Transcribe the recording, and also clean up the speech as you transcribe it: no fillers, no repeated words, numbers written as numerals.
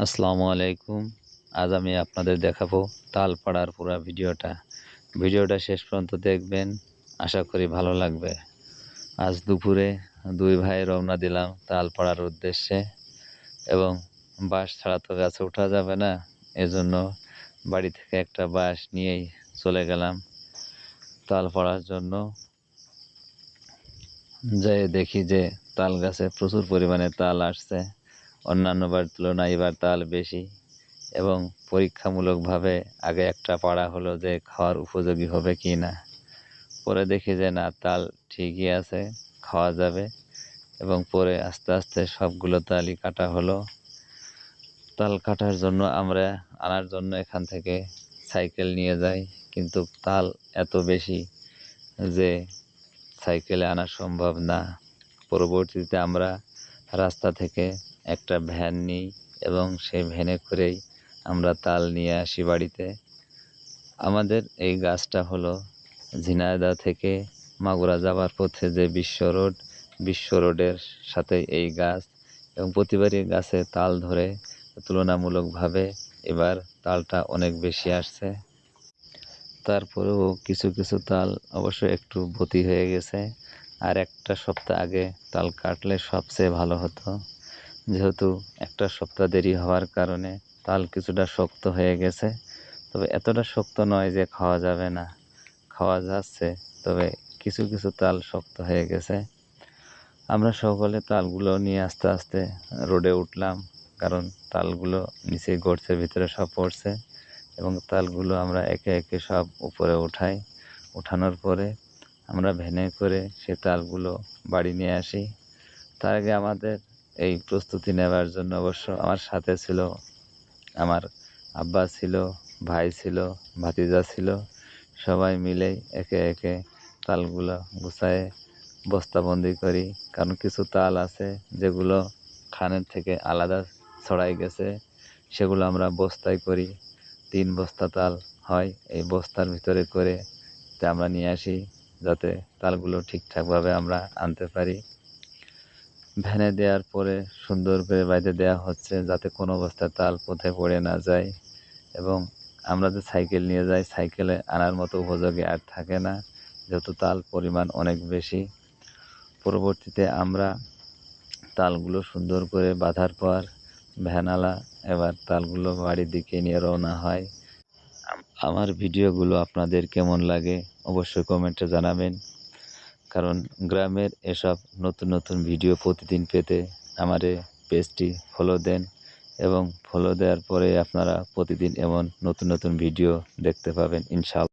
আসসালামু আলাইকুম। আজ আমি আপনাদের দেখাবো তাল পাড়ার পুরা ভিডিওটা শেষ পর্যন্ত দেখবেন, আশা করি ভালো লাগবে। আজ দুপুরে দুই ভাই রওনা দিলাম তাল পাড়ার উদ্দেশ্যে, এবং বাঁশ ছাড়া তো গাছে ওঠা যাবে না, এজন্য বাড়ি থেকে একটা বাঁশ নিয়েই চলে গেলাম তাল পাড়ার জন্য। যেয়ে দেখি যে তাল গাছে প্রচুর পরিমাণে তাল আসছে, অন্যান্যবার তুলনায় এবার তাল বেশি। এবং পরীক্ষামূলকভাবে আগে একটা পাড়া হলো যে খাওয়ার উপযোগী হবে কি না। পরে দেখি যে না, তাল ঠিকই আছে, খাওয়া যাবে। এবং পরে আস্তে আস্তে সবগুলো তালই কাটা হলো। তাল কাটার জন্য আমরা আনার জন্য এখান থেকে সাইকেল নিয়ে যাই, কিন্তু তাল এত বেশি যে সাইকেলে আনা সম্ভব না। পরবর্তীতে আমরা রাস্তা থেকে একটা ভ্যান নিই, এবং সেই ভ্যানে করেই আমরা তাল নিয়ে আসি বাড়িতে। আমাদের এই গাছটা হলো ঝিনাইদহ থেকে মাগুরা যাবার পথে যে বিশ্ব রোডের সাথে এই গাছ, এবং প্রতিবারই গাছে তাল ধরে। তুলনামূলকভাবে এবার তালটা অনেক বেশি আসছে। তারপরেও কিছু কিছু তাল অবশ্য একটু বতি হয়ে গেছে। আর একটা সপ্তাহ আগে তাল কাটলে সবচেয়ে ভালো হতো, যেহেতু একটা সপ্তাহ দেরি হওয়ার কারণে তাল কিছুটা শক্ত হয়ে গেছে। তবে এতটা শক্ত নয় যে খাওয়া যাবে না, খাওয়া যাচ্ছে, তবে কিছু কিছু তাল শক্ত হয়ে গেছে। আমরা সকলে তালগুলো নিয়ে আস্তে আস্তে রোডে উঠলাম, কারণ তালগুলো নিচে গর্তের ভিতরে সব পড়ছে। এবং তালগুলো আমরা একে একে সব উপরে উঠাই। উঠানোর পরে আমরা ভ্যানে করে সে তালগুলো বাড়ি নিয়ে আসি। তার আগে আমাদের এই প্রস্তুতি নেওয়ার জন্য অবশ্য আমার সাথে ছিল আমার আব্বা ছিল, ভাই ছিল, ভাতিজা ছিল। সবাই মিলেই একে একে তালগুলো গুছায়ে বস্তাবন্দি করি, কারণ কিছু তাল আছে যেগুলো খানের থেকে আলাদা ছড়াই গেছে, সেগুলো আমরা বস্তায় করি। 3 বস্তা তাল হয়, এই বস্তার ভিতরে করে আমরা নিয়ে আসি, যাতে তালগুলো ঠিকঠাকভাবে আমরা আনতে পারি। ভ্যানে দেওয়ার পরে সুন্দর করে বাইরে দেওয়া হচ্ছে, যাতে কোনো অবস্থায় তাল পথে পড়ে না যায়। এবং আমরা যে সাইকেল নিয়ে যাই, সাইকেলে আনার মতো উপযোগী আর থাকে না, যেহেতু তাল পরিমাণ অনেক বেশি। পরবর্তীতে আমরা তালগুলো সুন্দর করে বাঁধার পর ভ্যানালা এবার তালগুলো বাড়ির দিকে নিয়ে রওনা হয়। আমার ভিডিওগুলো আপনাদের কেমন লাগে অবশ্যই কমেন্টে জানাবেন, কারণ গ্রামের এসব নতুন নতুন ভিডিও প্রতিদিন পেতে আমার এই পেজটি ফলো দেন, এবং ফলো দেওয়ার পরে আপনারা প্রতিদিন এমন নতুন নতুন ভিডিও দেখতে পাবেন ইনশাআল্লাহ।